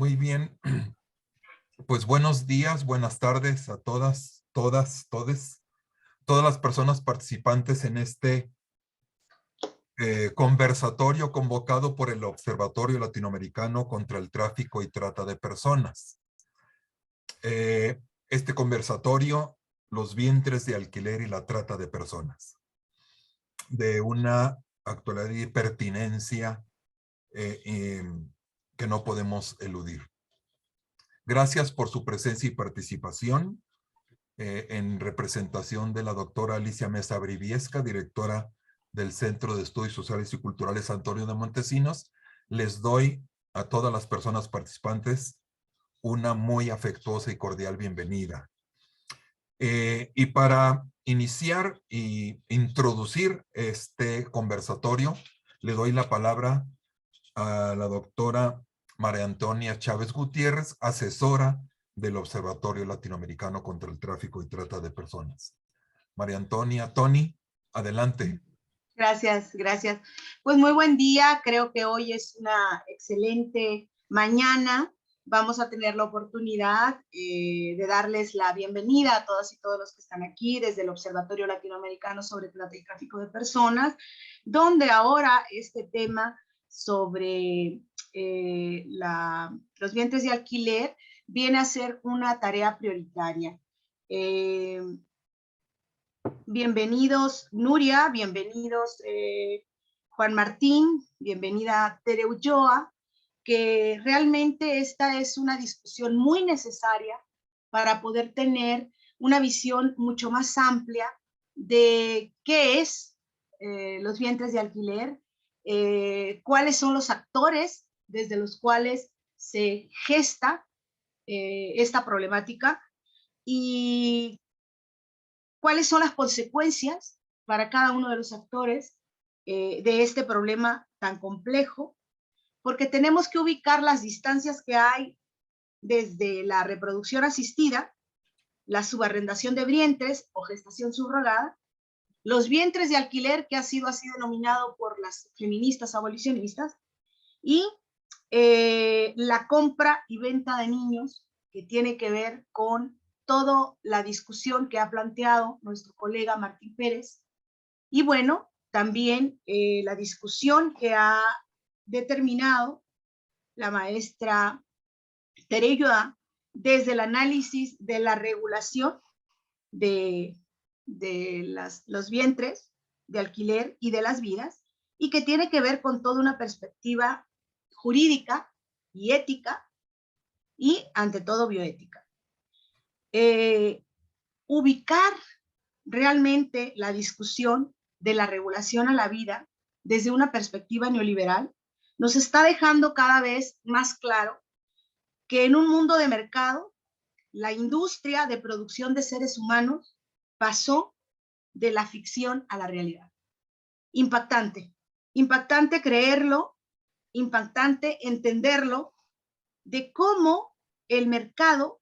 Muy bien, pues buenos días, buenas tardes a todas, todas las personas participantes en este conversatorio convocado por el Observatorio Latinoamericano contra el Tráfico y Trata de Personas. Este conversatorio, los vientres de alquiler y la trata de personas, de una actualidad y pertinencia que no podemos eludir. Gracias por su presencia y participación en representación de la doctora Alicia Mesa Briviesca, directora del Centro de Estudios Sociales y Culturales Antonio de Montesinos. Les doy a todas las personas participantes una muy afectuosa y cordial bienvenida. Y para iniciar y introducir este conversatorio, le doy la palabra a la doctora María Antonia Chávez Gutiérrez, asesora del Observatorio Latinoamericano contra el Tráfico y Trata de Personas. María Antonia, Tony, adelante. Gracias, gracias. Pues muy buen día, creo que hoy es una excelente mañana. Vamos a tener la oportunidad de darles la bienvenida a todas y todos los que están aquí desde el Observatorio Latinoamericano sobre Trata y Tráfico de Personas, donde ahora este tema sobre los vientres de alquiler viene a ser una tarea prioritaria. Bienvenidos Nuria, bienvenidos Juan Martín, bienvenida Tere Ulloa, que realmente esta es una discusión muy necesaria para poder tener una visión mucho más amplia de qué es los vientres de alquiler, cuáles son los actores desde los cuales se gesta esta problemática y cuáles son las consecuencias para cada uno de los actores de este problema tan complejo, porque tenemos que ubicar las distancias que hay desde la reproducción asistida, la subarrendación de vientres o gestación subrogada, los vientres de alquiler, que ha sido así denominado por las feministas abolicionistas, y la compra y venta de niños, que tiene que ver con toda la discusión que ha planteado nuestro colega Martín Pérez, y bueno, también la discusión que ha determinado la maestra Tere Ulloa desde el análisis de la regulación de los vientres de alquiler y de las vidas, y que tiene que ver con toda una perspectiva jurídica y ética, y ante todo bioética. Ubicar realmente la discusión de la regulación a la vida desde una perspectiva neoliberal nos está dejando cada vez más claro que en un mundo de mercado, la industria de producción de seres humanos pasó de la ficción a la realidad. Impactante, impactante creerlo, impactante entenderlo, de cómo el mercado,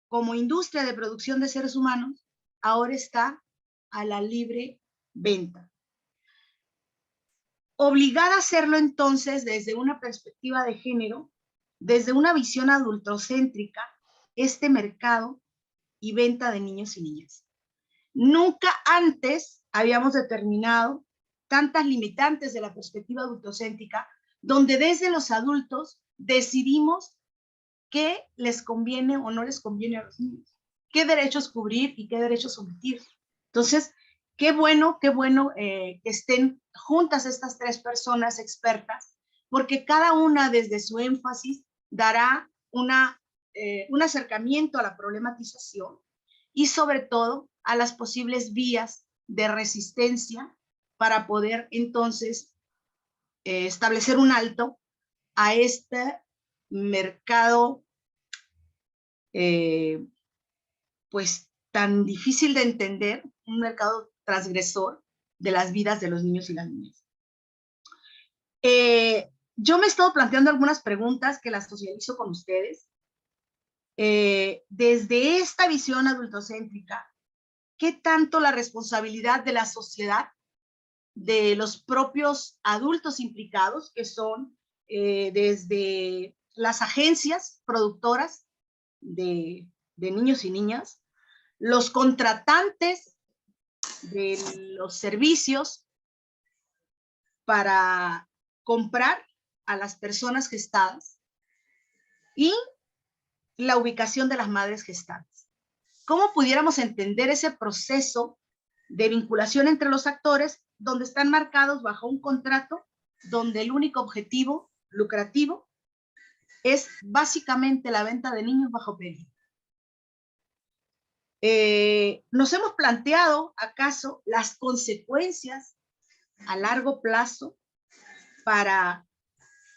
como industria de producción de seres humanos, ahora está a la libre venta. Obligada a hacerlo entonces desde una perspectiva de género, desde una visión adultocéntrica, este mercado y venta de niños y niñas. Nunca antes habíamos determinado tantas limitantes de la perspectiva adultocéntrica, donde desde los adultos decidimos qué les conviene o no les conviene a los niños, qué derechos cubrir y qué derechos omitir. Entonces, qué bueno que estén juntas estas tres personas expertas, porque cada una desde su énfasis dará un acercamiento a la problematización y sobre todo a las posibles vías de resistencia para poder entonces establecer un alto a este mercado pues tan difícil de entender, un mercado transgresor de las vidas de los niños y las niñas. Yo me he estado planteando algunas preguntas que las socializo con ustedes. Desde esta visión adultocéntrica, ¿qué tanto la responsabilidad de la sociedad, de los propios adultos implicados, que son desde las agencias productoras de niños y niñas, los contratantes de los servicios para comprar a las personas gestadas y la ubicación de las madres gestantes. ¿Cómo pudiéramos entender ese proceso de vinculación entre los actores donde están marcados bajo un contrato donde el único objetivo lucrativo es básicamente la venta de niños bajo pedido? ¿Nos hemos planteado acaso las consecuencias a largo plazo para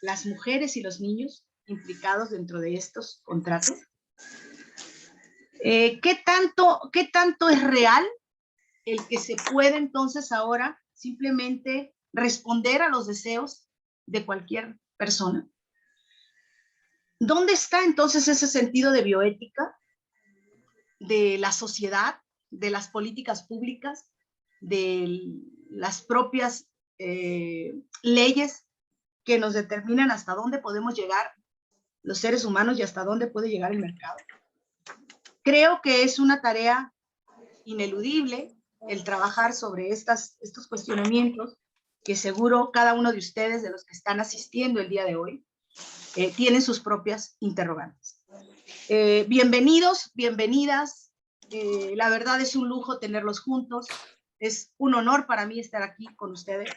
las mujeres y los niños implicados dentro de estos contratos? ¿Qué tanto es real el que se puede entonces ahora simplemente responder a los deseos de cualquier persona? ¿Dónde está entonces ese sentido de bioética de la sociedad, de las políticas públicas, de las propias leyes que nos determinan hasta dónde podemos llegar los seres humanos y hasta dónde puede llegar el mercado? Creo que es una tarea ineludible el trabajar sobre estos cuestionamientos que seguro cada uno de ustedes, de los que están asistiendo el día de hoy, tienen sus propias interrogantes. Bienvenidos, bienvenidas. La verdad es un lujo tenerlos juntos. Es un honor para mí estar aquí con ustedes.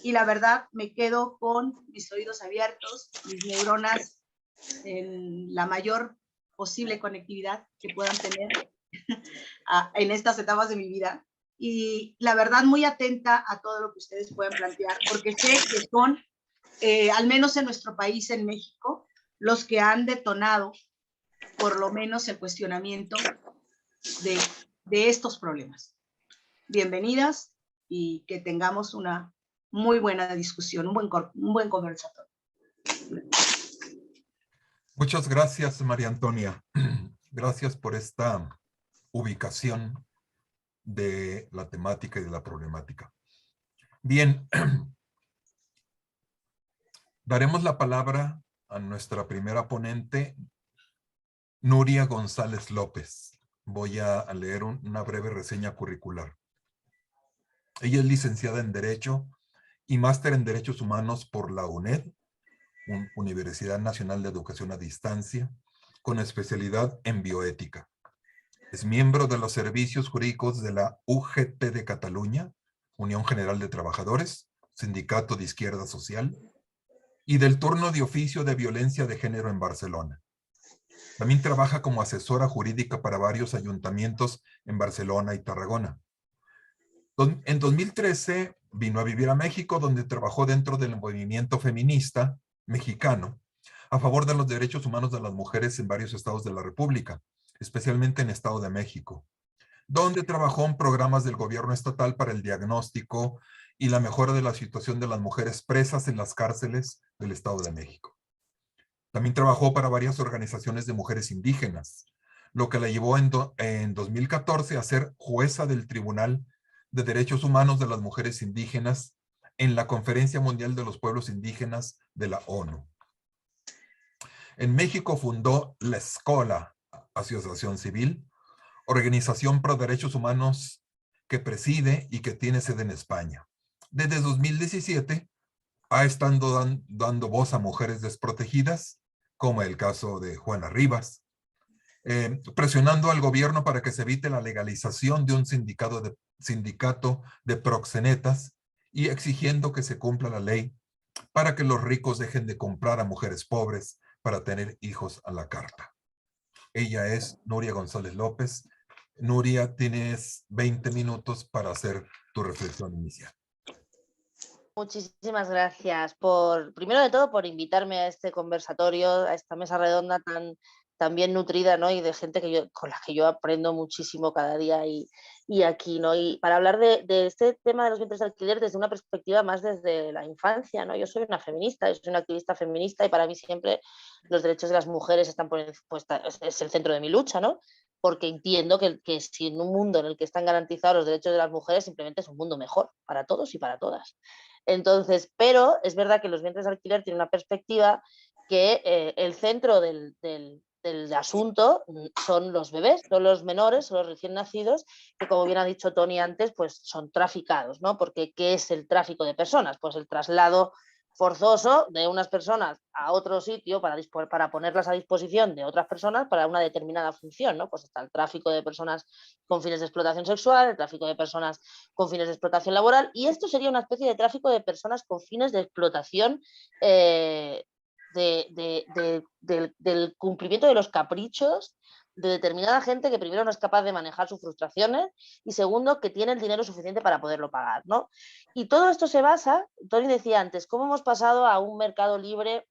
Y la verdad me quedo con mis oídos abiertos, mis neuronas en la mayor posible conectividad que puedan tener en estas etapas de mi vida. Y la verdad muy atenta a todo lo que ustedes puedan plantear, porque sé que son, al menos en nuestro país, en México, los que han detonado por lo menos el cuestionamiento de estos problemas. Bienvenidas y que tengamos una muy buena discusión, un buen conversatorio. Muchas gracias, María Antonia. Gracias por esta ubicación de la temática y de la problemática. Bien, daremos la palabra a nuestra primera ponente, Nuria González López. Voy a leer una breve reseña curricular. Ella es licenciada en Derecho y máster en Derechos Humanos por la UNED, Universidad Nacional de Educación a Distancia, con especialidad en bioética. Es miembro de los servicios jurídicos de la UGT de Cataluña, Unión General de Trabajadores, Sindicato de Izquierda Social, y del turno de oficio de violencia de género en Barcelona. También trabaja como asesora jurídica para varios ayuntamientos en Barcelona y Tarragona. En 2013 vino a vivir a México, donde trabajó dentro del movimiento feminista mexicano a favor de los derechos humanos de las mujeres en varios estados de la República, especialmente en Estado de México, donde trabajó en programas del gobierno estatal para el diagnóstico y la mejora de la situación de las mujeres presas en las cárceles del Estado de México. También trabajó para varias organizaciones de mujeres indígenas, lo que la llevó en 2014 a ser jueza del Tribunal de Derechos Humanos de las Mujeres Indígenas en la Conferencia Mundial de los Pueblos Indígenas de la ONU. En México fundó la Escola, Asociación Civil, organización pro derechos humanos que preside y que tiene sede en España. Desde 2017 ha estado dando voz a mujeres desprotegidas, como el caso de Juana Rivas, presionando al gobierno para que se evite la legalización de un sindicato de proxenetas y exigiendo que se cumpla la ley para que los ricos dejen de comprar a mujeres pobres para tener hijos a la carta. Ella es Nuria González López. Nuria, tienes 20 minutos para hacer tu reflexión inicial. Muchísimas gracias primero de todo, por invitarme a este conversatorio, a esta mesa redonda tan bien nutrida, ¿no? Y de gente con la que yo aprendo muchísimo cada día y aquí, ¿no? Y para hablar de este tema de los vientres de alquiler desde una perspectiva más desde la infancia, ¿no? Yo soy una feminista, yo soy una activista feminista y para mí siempre los derechos de las mujeres están es el centro de mi lucha, ¿no? Porque entiendo que si en un mundo en el que están garantizados los derechos de las mujeres, simplemente es un mundo mejor para todos y para todas. Entonces, pero es verdad que los vientres de alquiler tienen una perspectiva que el centro del asunto son los bebés, son los menores, son los recién nacidos, que como bien ha dicho Tony antes, pues son traficados, ¿no? Porque ¿qué es el tráfico de personas? Pues el traslado forzoso de unas personas a otro sitio para ponerlas a disposición de otras personas para una determinada función, ¿no? Pues está el tráfico de personas con fines de explotación sexual, el tráfico de personas con fines de explotación laboral, y esto sería una especie de tráfico de personas con fines de explotación del cumplimiento de los caprichos de determinada gente que primero no es capaz de manejar sus frustraciones y segundo que tiene el dinero suficiente para poderlo pagar, ¿no? Y todo esto se basa, Tony decía antes, cómo hemos pasado a un mercado libre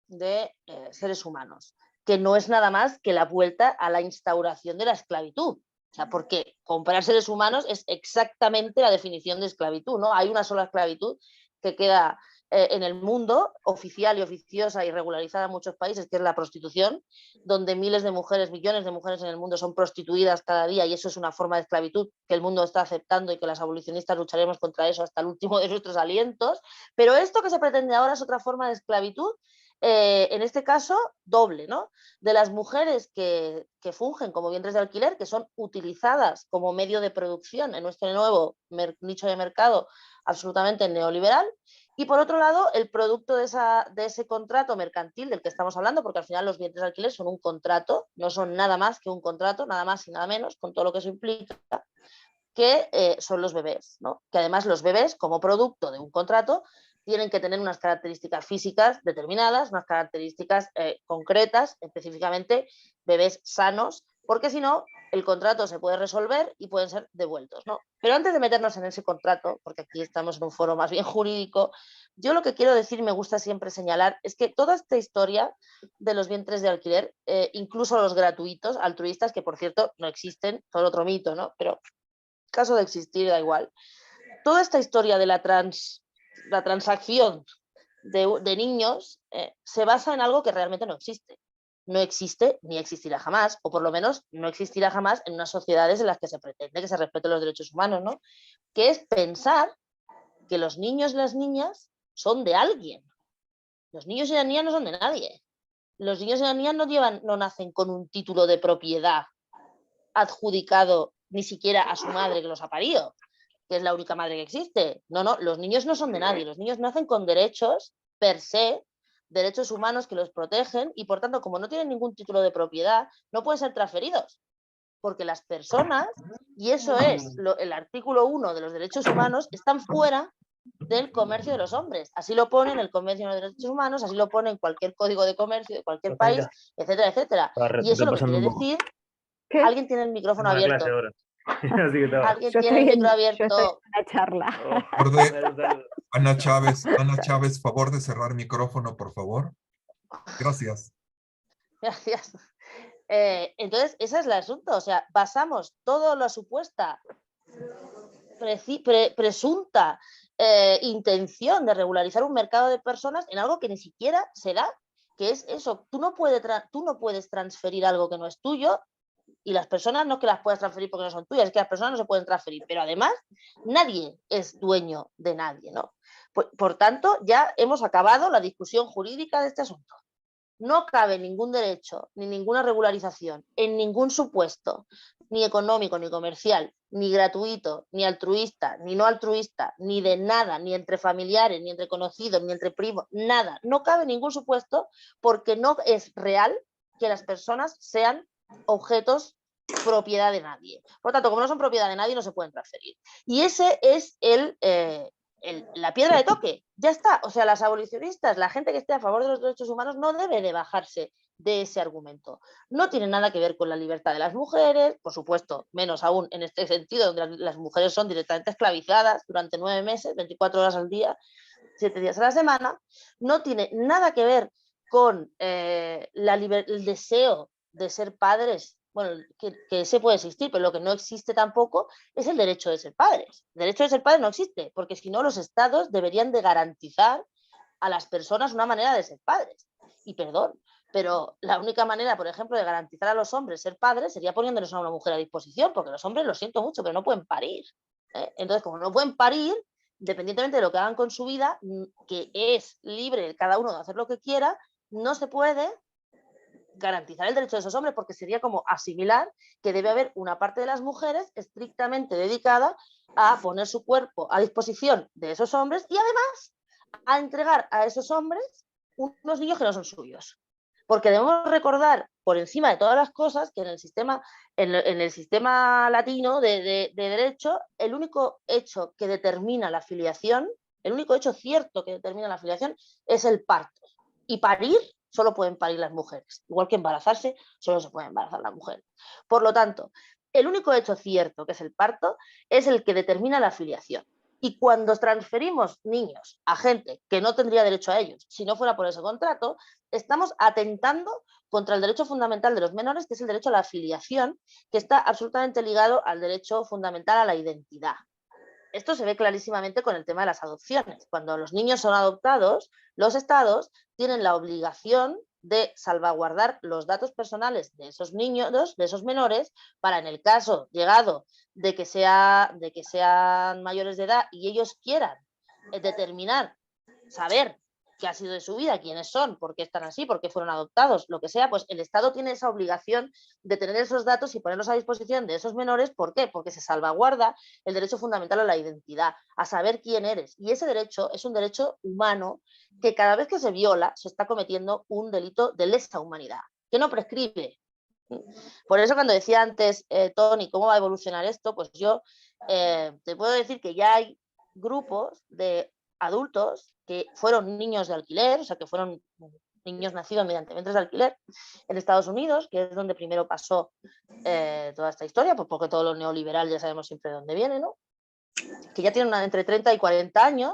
de seres humanos, que no es nada más que la vuelta a la instauración de la esclavitud. O sea, porque comprar seres humanos es exactamente la definición de esclavitud, ¿no? Hay una sola esclavitud que queda en el mundo, oficial y oficiosa y regularizada en muchos países, que es la prostitución, donde miles de mujeres, millones de mujeres en el mundo son prostituidas cada día, y eso es una forma de esclavitud que el mundo está aceptando y que las abolicionistas lucharemos contra eso hasta el último de nuestros alientos. Pero esto que se pretende ahora es otra forma de esclavitud, en este caso doble, ¿no? De las mujeres que fungen como vientres de alquiler, que son utilizadas como medio de producción en nuestro nuevo nicho de mercado absolutamente neoliberal, y por otro lado el producto de ese contrato mercantil del que estamos hablando, porque al final los vientres de alquiler son un contrato, no son nada más que un contrato, nada más y nada menos, con todo lo que eso implica, que son los bebés, ¿no? Que además los bebés, como producto de un contrato, tienen que tener unas características físicas determinadas, unas características concretas, específicamente bebés sanos, porque si no, el contrato se puede resolver y pueden ser devueltos, ¿no? Pero antes de meternos en ese contrato, porque aquí estamos en un foro más bien jurídico, yo lo que quiero decir y me gusta siempre señalar es que toda esta historia de los vientres de alquiler, incluso los gratuitos, altruistas, que por cierto no existen, son otro mito, ¿no? Pero caso de existir, da igual. Toda esta historia de la transacción de niños se basa en algo que realmente no existe. No existe ni existirá jamás, o por lo menos no existirá jamás en unas sociedades en las que se pretende que se respeten los derechos humanos, ¿no? Que es pensar que los niños y las niñas son de alguien. Los niños y las niñas no son de nadie. Los niños y las niñas no nacen con un título de propiedad adjudicado ni siquiera a su madre que los ha parido, que es la única madre que existe. No, los niños no son de nadie, los niños nacen con derechos per se, derechos humanos que los protegen, y por tanto, como no tienen ningún título de propiedad, no pueden ser transferidos, porque las personas, y eso es el artículo 1 de los derechos humanos, están fuera del comercio de los hombres. Así lo pone en el Convenio de Derechos Humanos, así lo pone en cualquier código de comercio de cualquier país, etcétera, etcétera. Y eso lo que quiere decir... ¿Qué? Alguien tiene el micrófono abierto. Clase ahora. Así que estaba. Alguien tiene el micro Yo estoy abierto. en la charla. Favor de- Ana Chávez, favor de cerrar micrófono, por favor. Gracias. Gracias. Entonces, ese es el asunto. O sea, basamos toda la supuesta presunta intención de regularizar un mercado de personas en algo que ni siquiera se da, que es eso. Tú no puedes transferir algo que no es tuyo, y las personas no es que las puedas transferir porque no son tuyas, es que las personas no se pueden transferir, pero además nadie es dueño de nadie, ¿no? Por tanto, ya hemos acabado la discusión jurídica de este asunto. No cabe ningún derecho ni ninguna regularización en ningún supuesto, ni económico, ni comercial, ni gratuito, ni altruista, ni no altruista, ni de nada, ni entre familiares, ni entre conocidos, ni entre primos, nada. No cabe ningún supuesto porque no es real que las personas sean objetos propiedad de nadie. Por lo tanto, como no son propiedad de nadie, no se pueden transferir. Y ese es la piedra de toque. Ya está. O sea, las abolicionistas, la gente que esté a favor de los derechos humanos, no debe de bajarse de ese argumento. No tiene nada que ver con la libertad de las mujeres, por supuesto, menos aún en este sentido, donde las mujeres son directamente esclavizadas durante 9 meses, 24 horas al día, 7 días a la semana. No tiene nada que ver con el deseo de ser padres. Bueno, que ese puede existir, pero lo que no existe tampoco es el derecho de ser padres. El derecho de ser padre no existe, porque si no, los estados deberían de garantizar a las personas una manera de ser padres. Y perdón, pero la única manera, por ejemplo, de garantizar a los hombres ser padres sería poniéndoles a una mujer a disposición, porque los hombres, lo siento mucho, pero no pueden parir. Entonces, como no pueden parir, independientemente de lo que hagan con su vida, que es libre cada uno de hacer lo que quiera, no se puede garantizar el derecho de esos hombres, porque sería como asimilar que debe haber una parte de las mujeres estrictamente dedicada a poner su cuerpo a disposición de esos hombres y además a entregar a esos hombres unos niños que no son suyos. Porque debemos recordar, por encima de todas las cosas, que en el sistema latino de derecho, el único hecho que determina la filiación, el único hecho cierto que determina la filiación es el parto. Y parir solo pueden parir las mujeres. Igual que embarazarse, solo se pueden embarazar las mujeres. Por lo tanto, el único hecho cierto, que es el parto, es el que determina la filiación. Y cuando transferimos niños a gente que no tendría derecho a ellos, si no fuera por ese contrato, estamos atentando contra el derecho fundamental de los menores, que es el derecho a la filiación, que está absolutamente ligado al derecho fundamental a la identidad. Esto se ve clarísimamente con el tema de las adopciones. Cuando los niños son adoptados, los estados tienen la obligación de salvaguardar los datos personales de esos niños, de esos menores, para en el caso llegado de que sean mayores de edad y ellos quieran determinar, saber qué ha sido de su vida, quiénes son, por qué están así, por qué fueron adoptados, lo que sea, pues el Estado tiene esa obligación de tener esos datos y ponerlos a disposición de esos menores. ¿Por qué? Porque se salvaguarda el derecho fundamental a la identidad, a saber quién eres. Y ese derecho es un derecho humano que cada vez que se viola se está cometiendo un delito de lesa humanidad, que no prescribe. Por eso cuando decía antes, Tony, ¿cómo va a evolucionar esto? Pues yo te puedo decir que ya hay grupos de adultos que fueron niños de alquiler, o sea, que fueron niños nacidos mediante vientres de alquiler en Estados Unidos, que es donde primero pasó toda esta historia, pues porque todo lo neoliberal ya sabemos siempre de dónde viene, ¿no? Que ya tienen entre 30 y 40 años,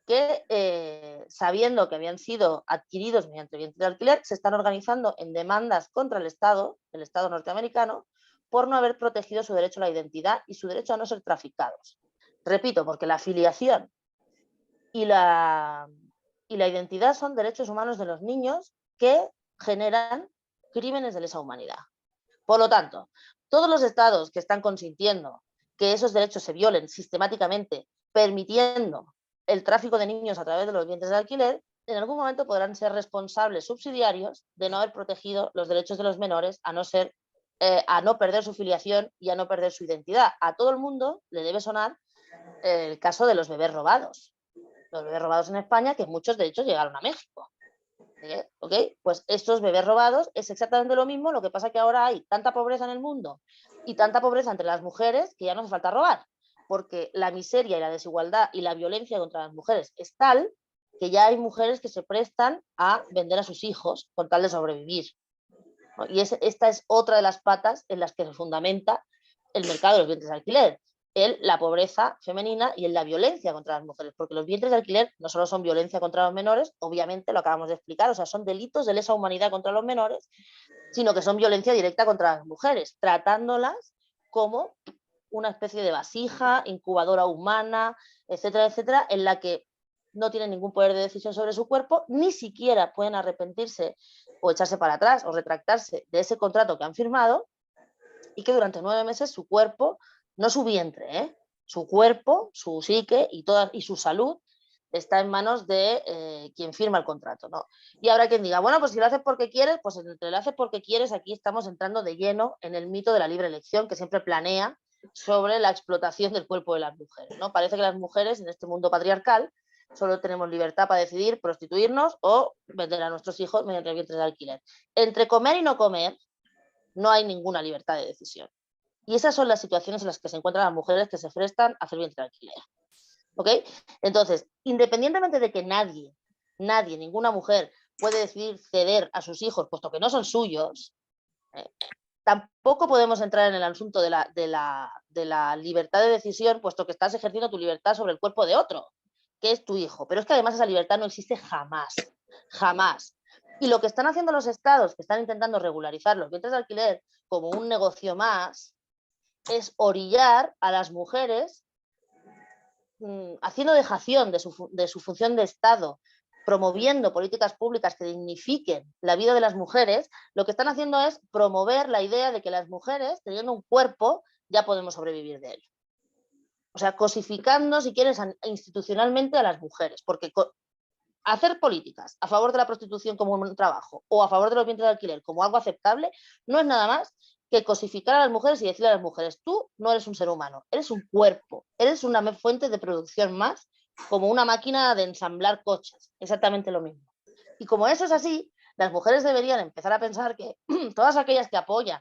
que sabiendo que habían sido adquiridos mediante vientres de alquiler, se están organizando en demandas contra el Estado norteamericano, por no haber protegido su derecho a la identidad y su derecho a no ser traficados. Repito, porque la filiación y la identidad son derechos humanos de los niños que generan crímenes de lesa humanidad. Por lo tanto, todos los estados que están consintiendo que esos derechos se violen sistemáticamente, permitiendo el tráfico de niños a través de los vientres de alquiler, en algún momento podrán ser responsables subsidiarios de no haber protegido los derechos de los menores, a no perder su filiación y a no perder su identidad. A todo el mundo le debe sonar el caso de los bebés robados. Los bebés robados en España, que muchos de hecho llegaron a México. ¿Ok? Pues estos bebés robados es exactamente lo mismo, lo que pasa que ahora hay tanta pobreza en el mundo y tanta pobreza entre las mujeres que ya no hace falta robar, porque la miseria y la desigualdad y la violencia contra las mujeres es tal que ya hay mujeres que se prestan a vender a sus hijos con tal de sobrevivir. ¿No? Y esta es otra de las patas en las que se fundamenta el mercado de los vientres de alquiler. La pobreza femenina y la violencia contra las mujeres, porque los vientres de alquiler no solo son violencia contra los menores, obviamente lo acabamos de explicar, o sea, son delitos de lesa humanidad contra los menores, sino que son violencia directa contra las mujeres, tratándolas como una especie de vasija, incubadora humana, etcétera, etcétera, en la que no tienen ningún poder de decisión sobre su cuerpo, ni siquiera pueden arrepentirse o echarse para atrás o retractarse de ese contrato que han firmado, y que durante 9 meses su cuerpo, no su vientre, su cuerpo, su psique y su salud está en manos de quien firma el contrato, ¿no? Y habrá quien diga, bueno, pues si lo haces porque quieres, pues entre lo haces porque quieres, aquí estamos entrando de lleno en el mito de la libre elección, que siempre planea sobre la explotación del cuerpo de las mujeres, ¿no? Parece que las mujeres en este mundo patriarcal solo tenemos libertad para decidir prostituirnos o vender a nuestros hijos mediante vientres de alquiler. Entre comer y no comer, no hay ninguna libertad de decisión. Y esas son las situaciones en las que se encuentran las mujeres que se prestan a hacer vientre de alquiler. ¿Ok? Entonces, independientemente de que nadie, ninguna mujer puede decidir ceder a sus hijos, puesto que no son suyos, tampoco podemos entrar en el asunto de la libertad de decisión, puesto que estás ejerciendo tu libertad sobre el cuerpo de otro, que es tu hijo. Pero es que además esa libertad no existe jamás, jamás. Y lo que están haciendo los estados, que están intentando regularizar los vientres de alquiler como un negocio más, es orillar a las mujeres, haciendo dejación de su función de Estado, promoviendo políticas públicas que dignifiquen la vida de las mujeres. Lo que están haciendo es promover la idea de que las mujeres, teniendo un cuerpo, ya podemos sobrevivir de él. O sea, cosificando, si quieres, institucionalmente a las mujeres, porque hacer políticas a favor de la prostitución como un trabajo o a favor de los vientres de alquiler como algo aceptable no es nada más que cosificar a las mujeres y decirle a las mujeres, tú no eres un ser humano, eres un cuerpo, eres una fuente de producción más, como una máquina de ensamblar coches, exactamente lo mismo. Y como eso es así, las mujeres deberían empezar a pensar que todas aquellas que apoyan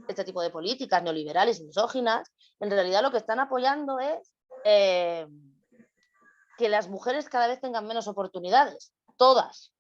este tipo de políticas neoliberales y misóginas, en realidad lo que están apoyando es que las mujeres cada vez tengan menos oportunidades, todas.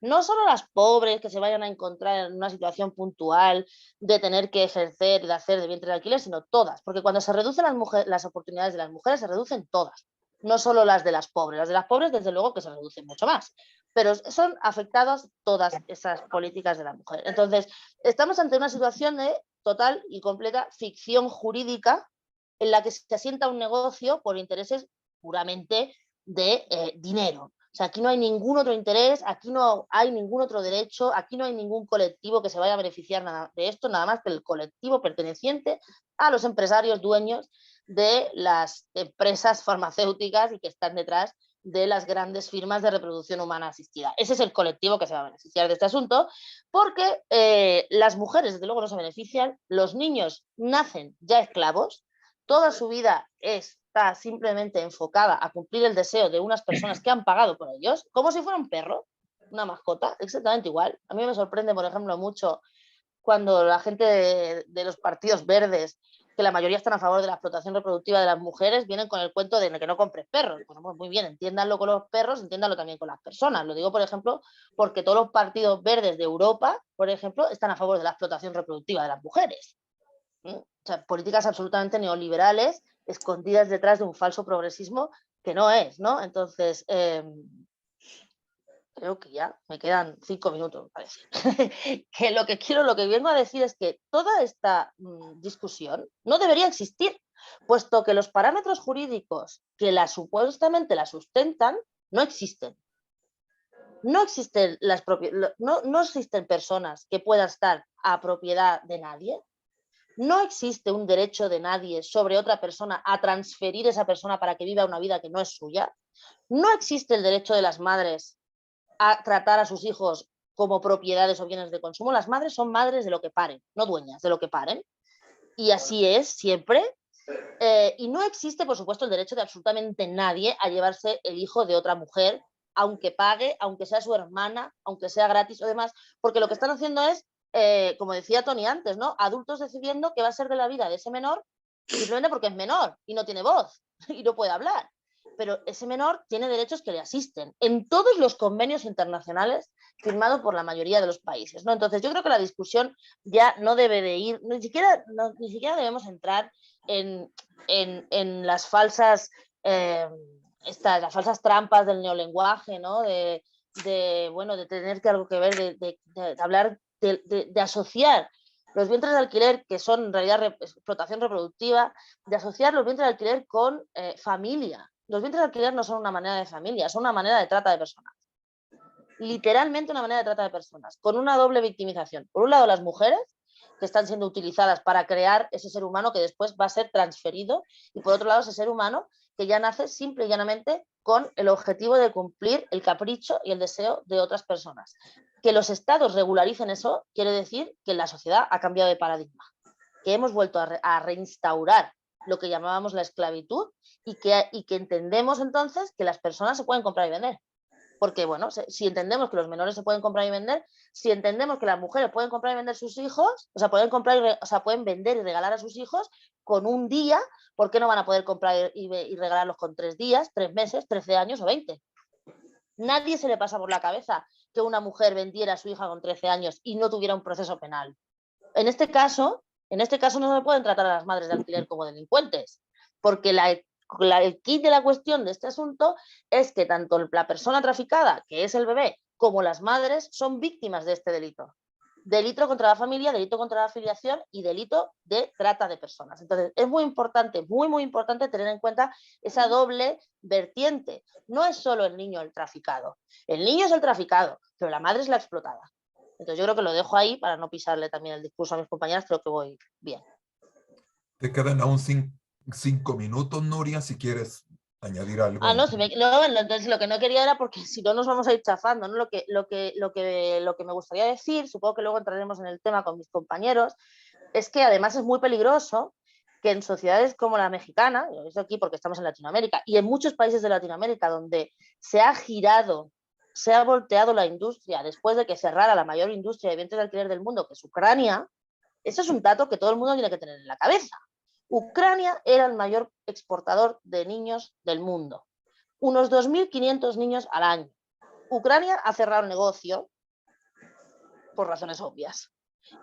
No solo las pobres que se vayan a encontrar en una situación puntual de tener que ejercer y de hacer de vientre de alquiler, sino todas, porque cuando se reducen las oportunidades de las mujeres, se reducen todas, no solo las de las pobres desde luego que se reducen mucho más, pero son afectadas todas esas políticas de la mujer. Entonces, estamos ante una situación de total y completa ficción jurídica en la que se asienta un negocio por intereses puramente de dinero. O sea, aquí no hay ningún otro interés, aquí no hay ningún otro derecho, aquí no hay ningún colectivo que se vaya a beneficiar nada de esto, nada más que el colectivo perteneciente a los empresarios dueños de las empresas farmacéuticas y que están detrás de las grandes firmas de reproducción humana asistida. Ese es el colectivo que se va a beneficiar de este asunto, porque las mujeres, desde luego, no se benefician, los niños nacen ya esclavos, toda su vida está simplemente enfocada a cumplir el deseo de unas personas que han pagado por ellos, como si fuera un perro, una mascota, exactamente igual. A mí me sorprende, por ejemplo, mucho cuando la gente de los partidos verdes, que la mayoría están a favor de la explotación reproductiva de las mujeres, vienen con el cuento de que no compres perros. Bueno, pues muy bien, entiéndanlo con los perros, entiéndanlo también con las personas. Lo digo, por ejemplo, porque todos los partidos verdes de Europa, por ejemplo, están a favor de la explotación reproductiva de las mujeres. O sea, políticas absolutamente neoliberales escondidas detrás de un falso progresismo que no es, ¿no? Entonces, creo que ya me quedan 5 minutos, me parece. Que lo que vengo a decir es que toda esta discusión no debería existir, puesto que los parámetros jurídicos que supuestamente la sustentan no existen. No existen, no existen personas que puedan estar a propiedad de nadie. No existe un derecho de nadie sobre otra persona a transferir esa persona para que viva una vida que no es suya. No existe el derecho de las madres a tratar a sus hijos como propiedades o bienes de consumo. Las madres son madres de lo que paren, no dueñas de lo que paren. Y así es siempre. Y no existe, por supuesto, el derecho de absolutamente nadie a llevarse el hijo de otra mujer, aunque pague, aunque sea su hermana, aunque sea gratis o demás, porque lo que están haciendo es, como decía Tony antes, ¿no? Adultos decidiendo qué va a ser de la vida de ese menor, simplemente porque es menor y no tiene voz y no puede hablar. Pero ese menor tiene derechos que le asisten en todos los convenios internacionales firmados por la mayoría de los países, ¿no? Entonces yo creo que la discusión ya no debe de ir, ni siquiera debemos entrar en las falsas las falsas trampas del neolenguaje, ¿no? De tener que algo que ver, de hablar, de asociar los vientres de alquiler, que son en realidad explotación reproductiva, de asociar los vientres de alquiler con familia. Los vientres de alquiler no son una manera de familia, son una manera de trata de personas. Literalmente una manera de trata de personas, con una doble victimización. Por un lado, las mujeres, que están siendo utilizadas para crear ese ser humano que después va a ser transferido, y por otro lado, ese ser humano que ya nace simple y llanamente con el objetivo de cumplir el capricho y el deseo de otras personas. Que los estados regularicen eso quiere decir que la sociedad ha cambiado de paradigma, que hemos vuelto a reinstaurar lo que llamábamos la esclavitud y que entendemos entonces que las personas se pueden comprar y vender. Porque, bueno, si entendemos que los menores se pueden comprar y vender, si entendemos que las mujeres pueden comprar y vender sus hijos, pueden vender y regalar a sus hijos con un día, ¿por qué no van a poder comprar y regalarlos con 3 días, 3 meses, 13 años o 20? Nadie se le pasa por la cabeza que una mujer vendiera a su hija con 13 años y no tuviera un proceso penal. En este caso no se pueden tratar a las madres de alquiler como delincuentes, porque el kit de la cuestión de este asunto es que tanto la persona traficada, que es el bebé, como las madres son víctimas de este delito. Delito contra la familia, delito contra la afiliación y delito de trata de personas. Entonces, es muy importante, muy importante tener en cuenta esa doble vertiente. No es solo el niño el traficado. El niño es el traficado, pero la madre es la explotada. Entonces, yo creo que lo dejo ahí para no pisarle también el discurso a mis compañeras. Creo que voy bien. Te quedan aún 5 minutos, Nuria, si quieres añadir algo. Ah, no, entonces lo que no quería era porque si no nos vamos a ir chafando, ¿no? Lo que me gustaría decir, supongo que luego entraremos en el tema con mis compañeros, es que además es muy peligroso que en sociedades como la mexicana, lo digo aquí porque estamos en Latinoamérica, y en muchos países de Latinoamérica donde se ha girado, se ha volteado la industria después de que cerrara la mayor industria de vientres de alquiler del mundo, que es Ucrania, eso es un dato que todo el mundo tiene que tener en la cabeza. Ucrania era el mayor exportador de niños del mundo. Unos 2.500 niños al año. Ucrania ha cerrado el negocio por razones obvias.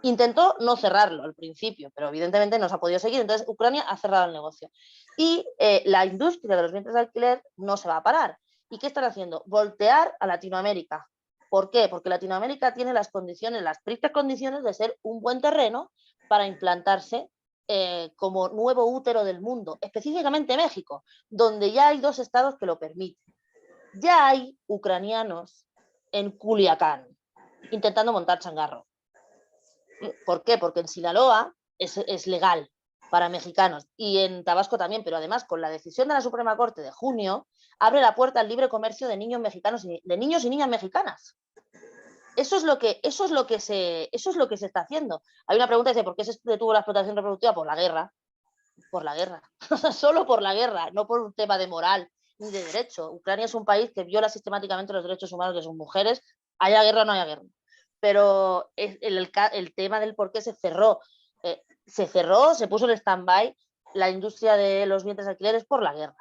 Intentó no cerrarlo al principio, pero evidentemente no se ha podido seguir, entonces Ucrania ha cerrado el negocio. Y la industria de los vientres de alquiler no se va a parar. ¿Y qué están haciendo? Voltear a Latinoamérica. ¿Por qué? Porque Latinoamérica tiene las condiciones, las estrictas condiciones de ser un buen terreno para implantarse como nuevo útero del mundo, específicamente México, donde ya hay 2 estados que lo permiten. Ya hay ucranianos en Culiacán intentando montar changarro. ¿Por qué? Porque en Sinaloa es legal para mexicanos y en Tabasco también, pero además con la decisión de la Suprema Corte de junio abre la puerta al libre comercio de niños mexicanos, de niños y niñas mexicanas. Eso es lo que se está haciendo. Hay una pregunta que dice, ¿por qué se detuvo la explotación reproductiva? Por la guerra. Por la guerra. Solo por la guerra, no por un tema de moral ni de derecho. Ucrania es un país que viola sistemáticamente los derechos humanos de sus mujeres, haya guerra o no haya guerra. Pero el tema del por qué se cerró, se puso en stand-by la industria de los vientres de alquileres por la guerra.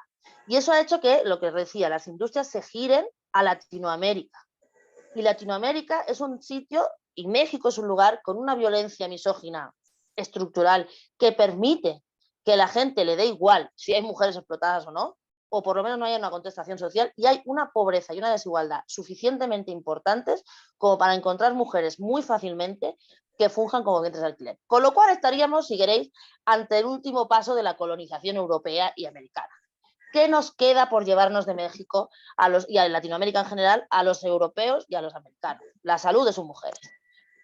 Y eso ha hecho que, lo que decía, las industrias se giren a Latinoamérica. Y Latinoamérica es un sitio, y México es un lugar con una violencia misógina estructural que permite que la gente le dé igual si hay mujeres explotadas o no, o por lo menos no haya una contestación social, y hay una pobreza y una desigualdad suficientemente importantes como para encontrar mujeres muy fácilmente que funjan como vientres de alquiler. Con lo cual estaríamos, si queréis, ante el último paso de la colonización europea y americana. ¿Qué nos queda por llevarnos de México y a Latinoamérica en general a los europeos y a los americanos? La salud de sus mujeres,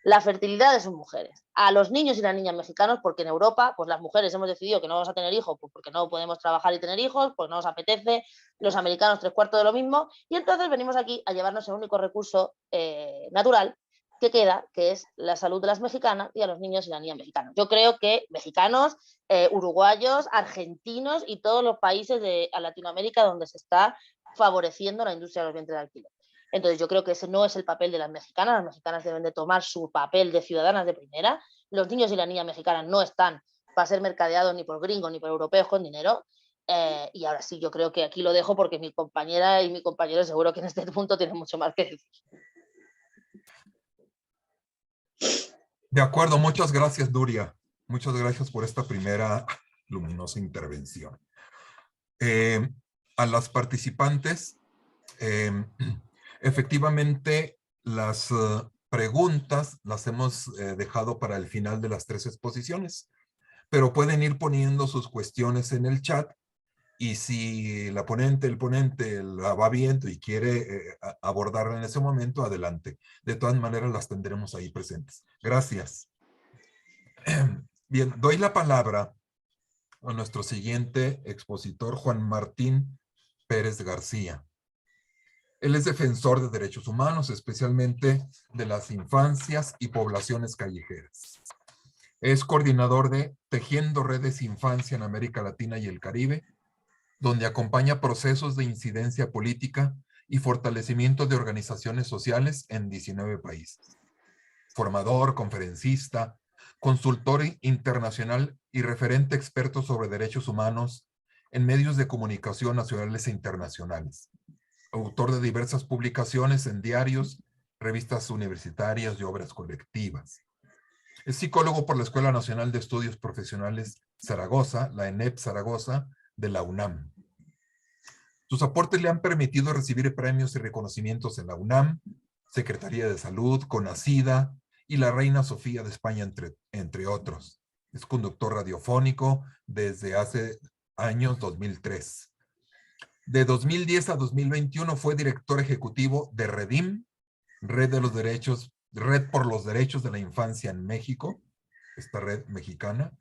la fertilidad de sus mujeres, a los niños y las niñas mexicanos, porque en Europa, pues las mujeres hemos decidido que no vamos a tener hijos, pues porque no podemos trabajar y tener hijos, pues no nos apetece, los americanos 3/4 de lo mismo, y entonces venimos aquí a llevarnos el único recurso natural que queda, que es la salud de las mexicanas y a los niños y las niñas mexicanas. Yo creo que mexicanos, uruguayos, argentinos y todos los países de Latinoamérica donde se está favoreciendo la industria de los vientres de alquiler. Entonces yo creo que ese no es el papel de las mexicanas deben de tomar su papel de ciudadanas de primera, los niños y las niñas mexicanas no están para ser mercadeados ni por gringos ni por europeos con dinero, y ahora sí, yo creo que aquí lo dejo porque mi compañera y mi compañero seguro que en este punto tienen mucho más que decir. De acuerdo, muchas gracias, Nuria. Muchas gracias por esta primera luminosa intervención. A las participantes, efectivamente, las preguntas las hemos dejado para el final de las 3 exposiciones, pero pueden ir poniendo sus cuestiones en el chat y si el ponente la va viendo y quiere abordarla en ese momento, adelante. De todas maneras, las tendremos ahí presentes. Gracias. Bien, doy la palabra a nuestro siguiente expositor, Juan Martín Pérez García. Él es defensor de derechos humanos, especialmente de las infancias y poblaciones callejeras. Es coordinador de Tejiendo Redes Infancia en América Latina y el Caribe, donde acompaña procesos de incidencia política y fortalecimiento de organizaciones sociales en 19 países. Formador, conferencista, consultor internacional y referente experto sobre derechos humanos en medios de comunicación nacionales e internacionales. Autor de diversas publicaciones en diarios, revistas universitarias y obras colectivas. Es psicólogo por la Escuela Nacional de Estudios Profesionales Zaragoza, la ENEP Zaragoza, de la UNAM. Sus aportes le han permitido recibir premios y reconocimientos en la UNAM, Secretaría de Salud, CONACYDA y la Reina Sofía de España, entre otros. Es conductor radiofónico desde hace años 2003. De 2010 a 2021 fue director ejecutivo de REDIM, Red por los Derechos de la Infancia en México, esta red mexicana,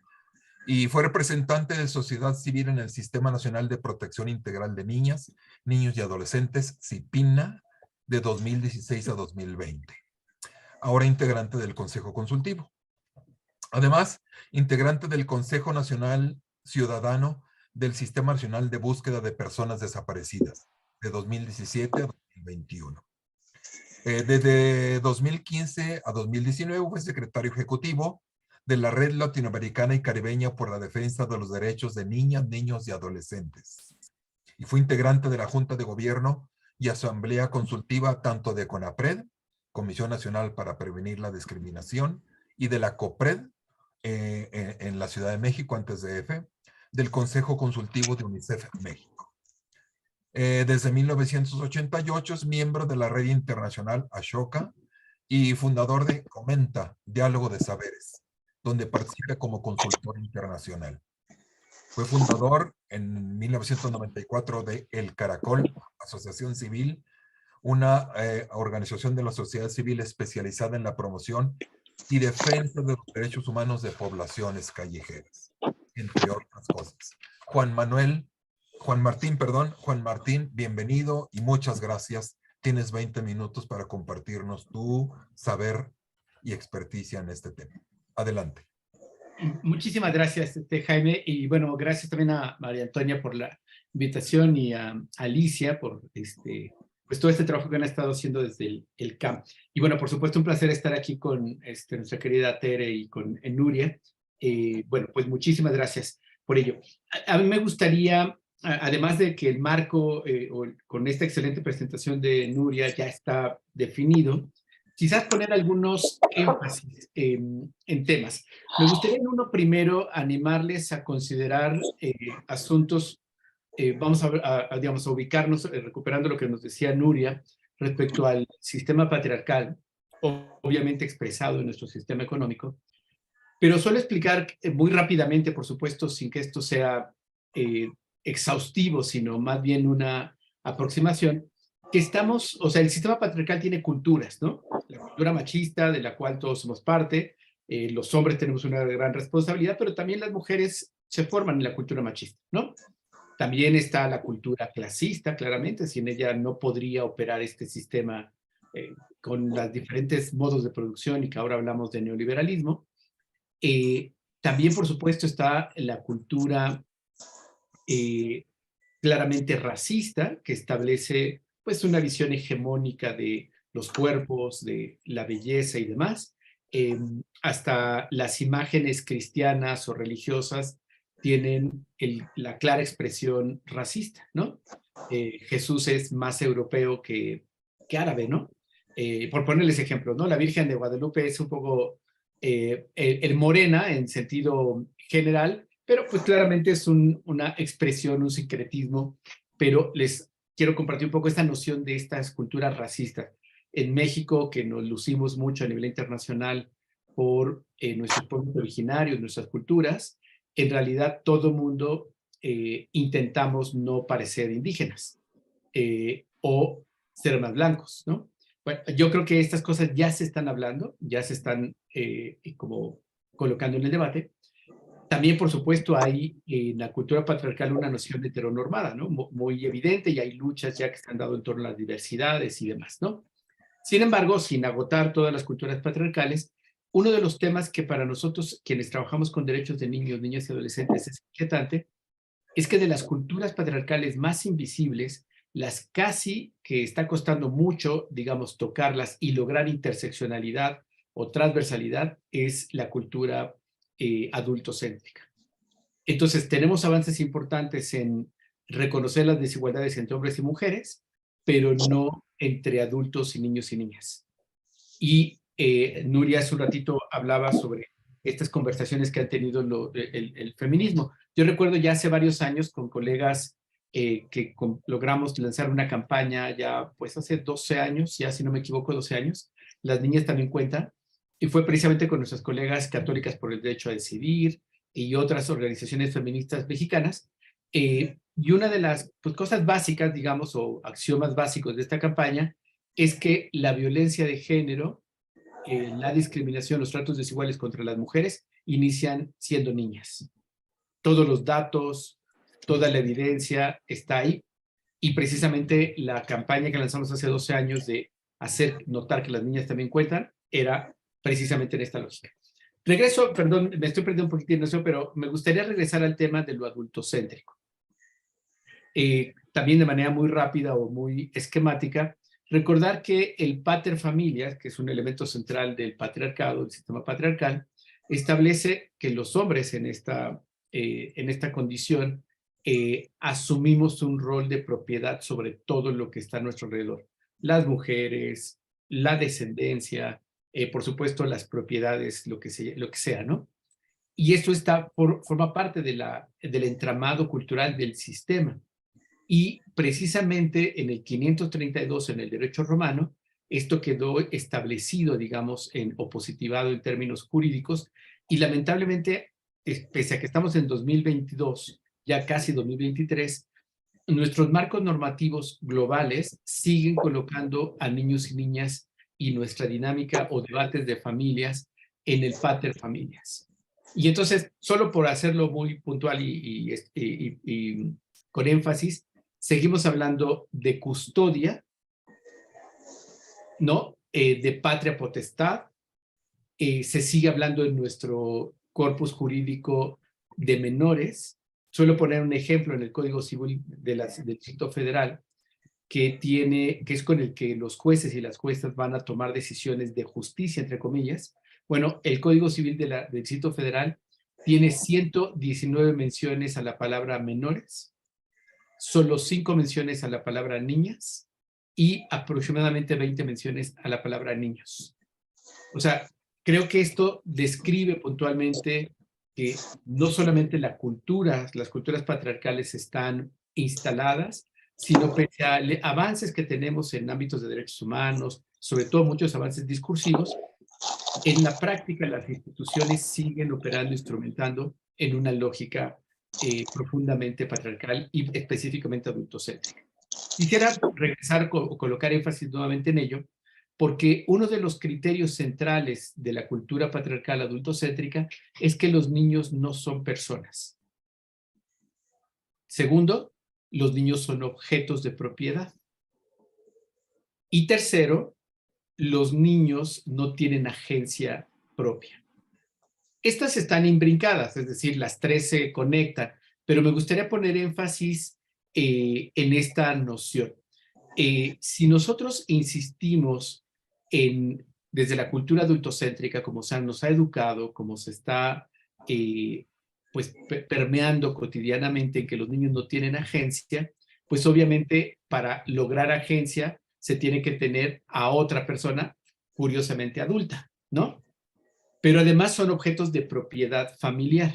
y fue representante de sociedad civil en el Sistema Nacional de Protección Integral de Niñas, Niños y Adolescentes, CIPINA, de 2016 a 2020. Ahora integrante del Consejo Consultivo. Además, integrante del Consejo Nacional Ciudadano del Sistema Nacional de Búsqueda de Personas Desaparecidas, de 2017 a 2021. Desde 2015 a 2019 fue secretario ejecutivo de la Red Latinoamericana y Caribeña por la Defensa de los Derechos de Niñas, Niños y Adolescentes. Y fue integrante de la Junta de Gobierno y Asamblea Consultiva tanto de CONAPRED, Comisión Nacional para Prevenir la Discriminación, y de la COPRED en la Ciudad de México, antes de EFE, del Consejo Consultivo de UNICEF México. Desde 1988 es miembro de la red internacional Ashoka y fundador de Comenta, Diálogo de Saberes, donde participa como consultor internacional. Fue fundador en 1994 de El Caracol, Asociación Civil, una organización de la sociedad civil especializada en la promoción y defensa de los derechos humanos de poblaciones callejeras, entre otras cosas. Juan Martín, bienvenido y muchas gracias. Tienes 20 minutos para compartirnos tu saber y experticia en este tema. Adelante. Muchísimas gracias, Jaime, y bueno, gracias también a María Antonia por la invitación y a Alicia por pues todo este trabajo que han estado haciendo desde el CAM. Y bueno, por supuesto, un placer estar aquí con nuestra querida Tere y con Nuria. Bueno, pues muchísimas gracias por ello. A mí me gustaría, además de que el marco con esta excelente presentación de Nuria ya está definido, quizás poner algunos énfasis en temas. Me gustaría en uno primero animarles a considerar asuntos, vamos digamos, a ubicarnos, recuperando lo que nos decía Nuria, respecto al sistema patriarcal, obviamente expresado en nuestro sistema económico, pero solo explicar muy rápidamente, por supuesto, sin que esto sea exhaustivo, sino más bien una aproximación, que estamos, o sea, el sistema patriarcal tiene culturas, ¿no? La cultura machista, de la cual todos somos parte, los hombres tenemos una gran responsabilidad, pero también las mujeres se forman en la cultura machista, ¿no? También está la cultura clasista, claramente, sin ella no podría operar este sistema con los diferentes modos de producción y que ahora hablamos de neoliberalismo. También, por supuesto, está la cultura claramente racista, que establece pues una visión hegemónica de los cuerpos, de la belleza y demás. Hasta las imágenes cristianas o religiosas tienen la clara expresión racista, ¿no? Jesús es más europeo que árabe, ¿no? Por ponerles ejemplos, ¿no? La Virgen de Guadalupe es un poco el morena en sentido general, pero pues claramente es una expresión, un sincretismo, pero les quiero compartir un poco esta noción de estas culturas racistas. En México, que nos lucimos mucho a nivel internacional por nuestros pueblos originarios, nuestras culturas, en realidad todo mundo intentamos no parecer indígenas o ser más blancos, ¿no? Bueno, yo creo que estas cosas ya se están hablando, ya se están como colocando en el debate. También, por supuesto, hay en la cultura patriarcal una noción de heteronormada, ¿no? Muy evidente, y hay luchas ya que se han dado en torno a las diversidades y demás, ¿no? Sin embargo, sin agotar todas las culturas patriarcales, uno de los temas que para nosotros, quienes trabajamos con derechos de niños, niñas y adolescentes, es inquietante, es que de las culturas patriarcales más invisibles, las casi que está costando mucho, digamos, tocarlas y lograr interseccionalidad o transversalidad, es la cultura adultocéntrica. Entonces, tenemos avances importantes en reconocer las desigualdades entre hombres y mujeres, pero no entre adultos y niños y niñas. Y Nuria hace un ratito hablaba sobre estas conversaciones que han tenido el feminismo. Yo recuerdo ya hace varios años con colegas que logramos lanzar una campaña ya pues hace 12 años, ya si no me equivoco 12 años, las niñas también cuentan, y fue precisamente con nuestras colegas católicas por el derecho a decidir y otras organizaciones feministas mexicanas, y una de las pues, cosas básicas, digamos, o axiomas básicos de esta campaña es que la violencia de género, la discriminación, los tratos desiguales contra las mujeres inician siendo niñas. todos los datos, toda la evidencia está ahí. Y precisamente la campaña que lanzamos hace 12 años de hacer notar que las niñas también cuentan era precisamente en esta lógica. Regreso, perdón, me estoy perdiendo un poquitín en eso, pero me gustaría regresar al tema de lo adultocéntrico. También de manera muy rápida o muy esquemática, recordar que el pater familias, que es un elemento central del patriarcado, del sistema patriarcal, establece que los hombres en esta condición asumimos un rol de propiedad sobre todo lo que está a nuestro alrededor. Las mujeres, la descendencia, por supuesto las propiedades, lo que sea, ¿no? Y esto forma parte del entramado cultural del sistema. Y precisamente en el 532, en el derecho romano, esto quedó establecido, digamos, o positivado en términos jurídicos, y lamentablemente, pese a que estamos en 2022, ya casi 2023, nuestros marcos normativos globales siguen colocando a niños y niñas y nuestra dinámica o debates de familias en el pater familias. Y entonces, solo por hacerlo muy puntual y con énfasis, seguimos hablando de custodia, ¿no? De patria potestad. Se sigue hablando en nuestro corpus jurídico de menores. Suelo poner un ejemplo en el Código Civil del Distrito Federal, que es con el que los jueces y las juezas van a tomar decisiones de justicia, entre comillas. Bueno, el Código Civil del Distrito Federal tiene 119 menciones a la palabra menores, solo 5 menciones a la palabra niñas y aproximadamente 20 menciones a la palabra niños. O sea, creo que esto describe puntualmente que no solamente las culturas patriarcales están instaladas, sino pese a avances que tenemos en ámbitos de derechos humanos, sobre todo muchos avances discursivos, en la práctica las instituciones siguen operando, instrumentando en una lógica profundamente patriarcal y específicamente adultocéntrica. Quisiera regresar o colocar énfasis nuevamente en ello, porque uno de los criterios centrales de la cultura patriarcal adultocéntrica es que los niños no son personas. Segundo, los niños son objetos de propiedad. Y tercero, los niños no tienen agencia propia. Estas están imbrincadas, es decir, las tres se conectan, pero me gustaría poner énfasis en esta noción. Si nosotros insistimos desde la cultura adultocéntrica, como nos ha educado, como se está pues, permeando cotidianamente en que los niños no tienen agencia, pues obviamente para lograr agencia se tiene que tener a otra persona curiosamente adulta, ¿no? Pero además son objetos de propiedad familiar.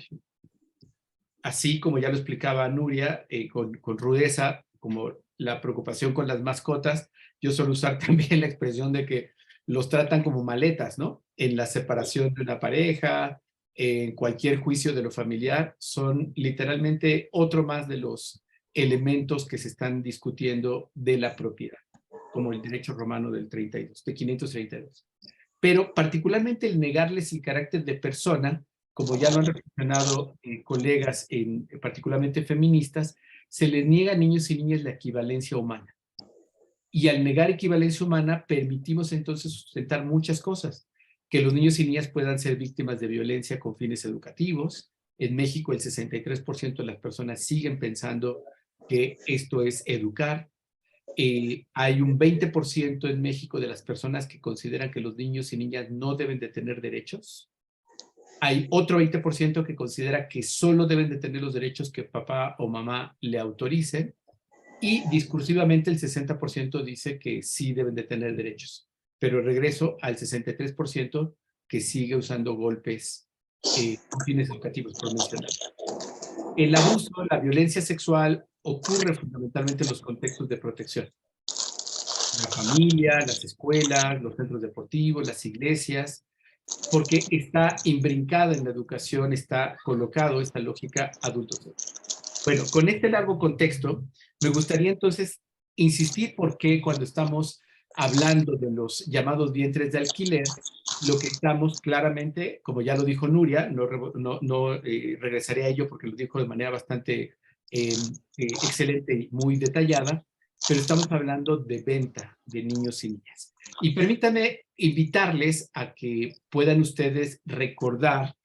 Así como ya lo explicaba Nuria con rudeza, como la preocupación con las mascotas, yo suelo usar también la expresión de que los tratan como maletas, ¿no? En la separación de una pareja, en cualquier juicio de lo familiar, son literalmente otro más de los elementos que se están discutiendo de la propiedad, como el derecho romano de 532. Pero particularmente el negarles el carácter de persona, como ya lo han reflexionado colegas, particularmente feministas, se les niega a niños y niñas la equivalencia humana. Y al negar equivalencia humana, permitimos entonces sustentar muchas cosas. Que los niños y niñas puedan ser víctimas de violencia con fines educativos. En México, el 63% de las personas siguen pensando que esto es educar. Hay un 20% en México de las personas que consideran que los niños y niñas no deben de tener derechos. Hay otro 20% que considera que solo deben de tener los derechos que papá o mamá le autoricen. Y discursivamente el 60% dice que sí deben de tener derechos. Pero regreso al 63% que sigue usando golpes con fines educativos, por mencionar. El abuso, la violencia sexual ocurre fundamentalmente en los contextos de protección. La familia, las escuelas, los centros deportivos, las iglesias, porque está imbrincada en la educación, está colocado esta lógica adultocéntrica. Bueno, con este largo contexto, me gustaría entonces insistir por qué cuando estamos hablando de los llamados vientres de alquiler, lo que estamos claramente, como ya lo dijo Nuria, no regresaré a ello porque lo dijo de manera bastante excelente y muy detallada, pero estamos hablando de venta de niños y niñas. Y permítanme invitarles a que puedan ustedes recordar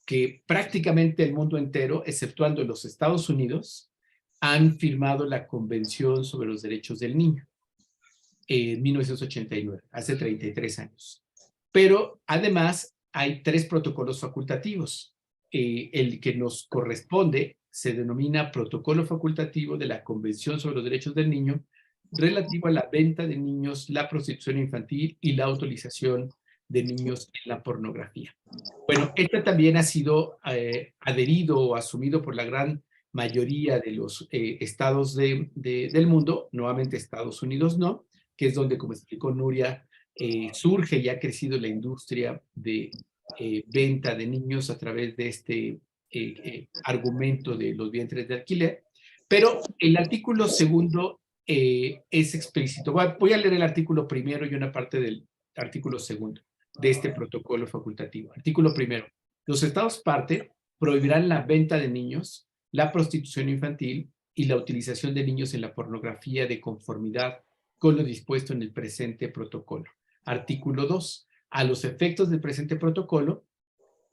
que prácticamente el mundo entero, exceptuando los Estados Unidos, han firmado la Convención sobre los Derechos del Niño en 1989, hace 33 años. Pero además hay 3 protocolos facultativos. El que nos corresponde se denomina Protocolo Facultativo de la Convención sobre los Derechos del Niño, relativo a la venta de niños, la prostitución infantil y la utilización de niños en la pornografía. Bueno, este también ha sido adherido o asumido por la gran mayoría de los estados del mundo, nuevamente Estados Unidos no, que es donde, como explicó Nuria, surge y ha crecido la industria de venta de niños a través de este argumento de los vientres de alquiler. Pero el artículo segundo es explícito. Voy a leer el artículo primero y una parte del artículo segundo de este protocolo facultativo. Artículo primero. Los estados parte prohibirán la venta de niños, la prostitución infantil y la utilización de niños en la pornografía de conformidad con lo dispuesto en el presente protocolo. Artículo 2. A los efectos del presente protocolo,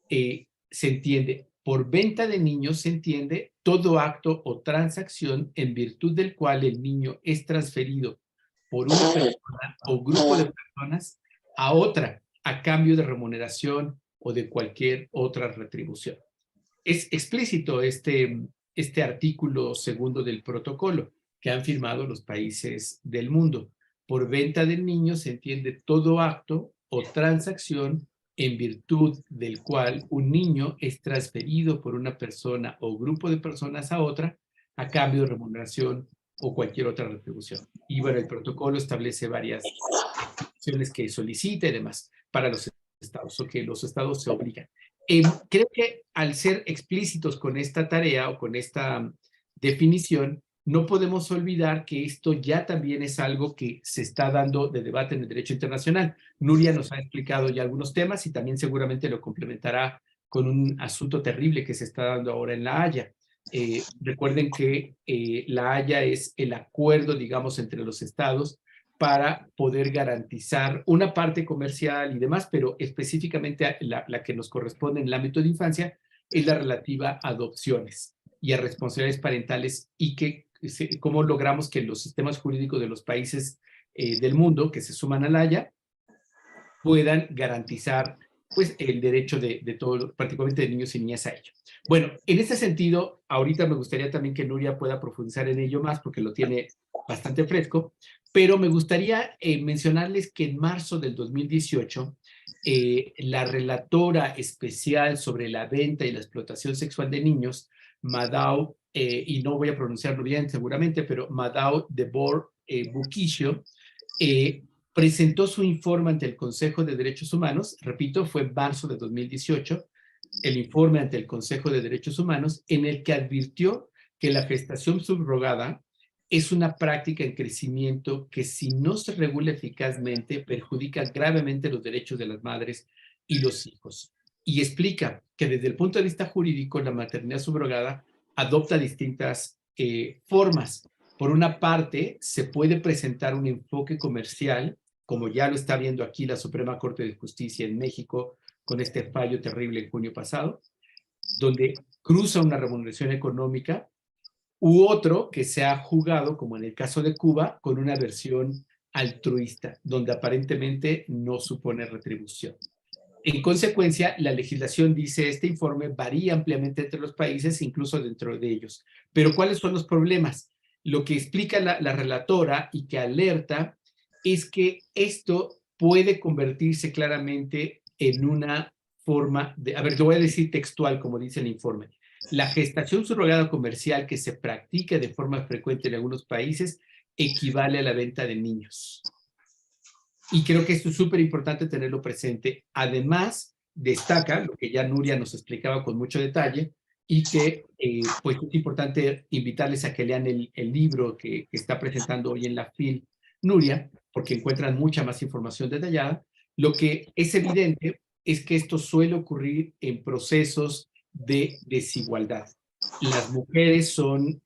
se entiende, por venta de niños se entiende todo acto o transacción en virtud del cual el niño es transferido por una persona o grupo de personas a otra a cambio de remuneración o de cualquier otra retribución. Es explícito este artículo segundo del protocolo que han firmado los países del mundo. Por venta del niño se entiende todo acto o transacción en virtud del cual un niño es transferido por una persona o grupo de personas a otra a cambio de remuneración o cualquier otra retribución. Y bueno, el protocolo establece varias acciones que solicita y demás para los estados, o que los estados se obligan. Creo que al ser explícitos con esta tarea o con esta definición, no podemos olvidar que esto ya también es algo que se está dando de debate en el derecho internacional. Nuria nos ha explicado ya algunos temas y también seguramente lo complementará con un asunto terrible que se está dando ahora en La Haya. Recuerden que La Haya es el acuerdo, digamos, entre los estados para poder garantizar una parte comercial y demás, pero específicamente la que nos corresponde en el ámbito de infancia es la relativa a adopciones y a responsabilidades parentales y que cómo logramos que los sistemas jurídicos de los países del mundo que se suman a la Haya puedan garantizar pues el derecho de todos, particularmente de niños y niñas a ello. Bueno, en este sentido, ahorita me gustaría también que Nuria pueda profundizar en ello más porque lo tiene bastante fresco, pero me gustaría mencionarles que en marzo del 2018, la relatora especial sobre la venta y la explotación sexual de niños, Madao, y no voy a pronunciarlo bien seguramente, pero Madao Debord-Bukisho, presentó su informe ante el Consejo de Derechos Humanos, repito, fue en marzo de 2018, el informe ante el Consejo de Derechos Humanos, en el que advirtió que la gestación subrogada es una práctica en crecimiento que si no se regula eficazmente perjudica gravemente los derechos de las madres y los hijos. Y explica que desde el punto de vista jurídico la maternidad subrogada adopta distintas formas. Por una parte, se puede presentar un enfoque comercial, como ya lo está viendo aquí la Suprema Corte de Justicia en México con este fallo terrible en junio pasado, donde cruza una remuneración económica, u otro que se ha jugado, como en el caso de Cuba, con una versión altruista, donde aparentemente no supone retribución. En consecuencia, la legislación, dice este informe, varía ampliamente entre los países, incluso dentro de ellos. Pero ¿cuáles son los problemas? Lo que explica la relatora y que alerta es que esto puede convertirse claramente en una forma de, a ver, yo voy a decir textual, como dice el informe. La gestación subrogada comercial que se practica de forma frecuente en algunos países equivale a la venta de niños. Y creo que esto es súper importante tenerlo presente. Además, destaca lo que ya Nuria nos explicaba con mucho detalle y que pues es importante invitarles a que lean el libro que está presentando hoy en la FIL Nuria, porque encuentran mucha más información detallada, Lo que es evidente es que esto suele ocurrir en procesos de desigualdad. Las mujeres son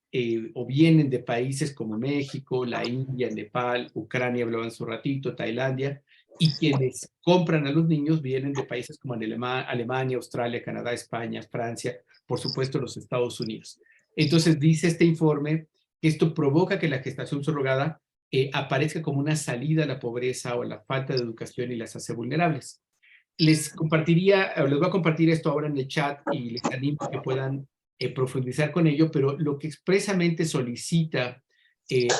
o vienen de países como México, la India, Nepal, Ucrania, hablaban hace un ratito, Tailandia, y quienes compran a los niños vienen de países como Alemania, Australia, Canadá, España, Francia, por supuesto los Estados Unidos. Entonces dice este informe que esto provoca que la gestación subrogada aparezca como una salida a la pobreza o a la falta de educación y las hace vulnerables. Les voy a compartir esto ahora en el chat y les animo a que puedan profundizar con ello, pero lo que expresamente solicita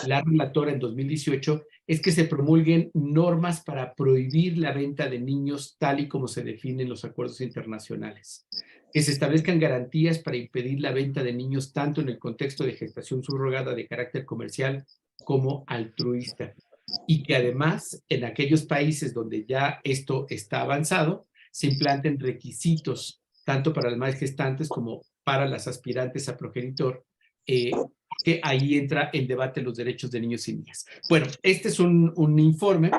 la relatora en 2018 es que se promulguen normas para prohibir la venta de niños tal y como se define en los acuerdos internacionales, que se establezcan garantías para impedir la venta de niños tanto en el contexto de gestación subrogada de carácter comercial como altruista, y que además en aquellos países donde ya esto está avanzado se implanten requisitos tanto para las madres gestantes como para las aspirantes a progenitor, que ahí entra en debate los derechos de niños y niñas. Bueno, este es un informe.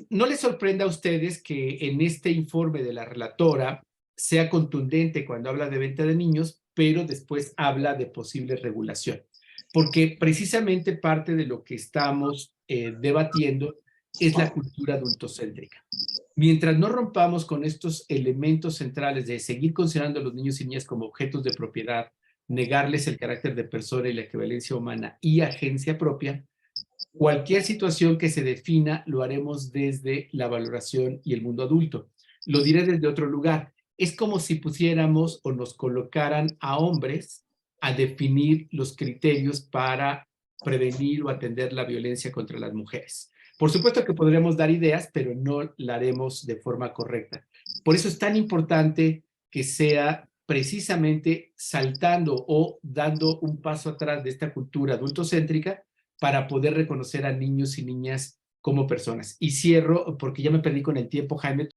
No les sorprenda a ustedes que en este informe de la relatora sea contundente cuando habla de venta de niños, pero después habla de posible regulación, porque precisamente parte de lo que estamos debatiendo es la cultura adultocéntrica. Mientras no rompamos con estos elementos centrales de seguir considerando a los niños y niñas como objetos de propiedad, negarles el carácter de persona y la equivalencia humana y agencia propia, cualquier situación que se defina lo haremos desde la valoración y el mundo adulto. Lo diré desde otro lugar. Es como si pusiéramos o nos colocaran a hombres a definir los criterios para prevenir o atender la violencia contra las mujeres. Por supuesto que podremos dar ideas, pero no la haremos de forma correcta. Por eso es tan importante que sea precisamente saltando o dando un paso atrás de esta cultura adultocéntrica para poder reconocer a niños y niñas como personas. Y cierro, porque ya me perdí con el tiempo, Jaime.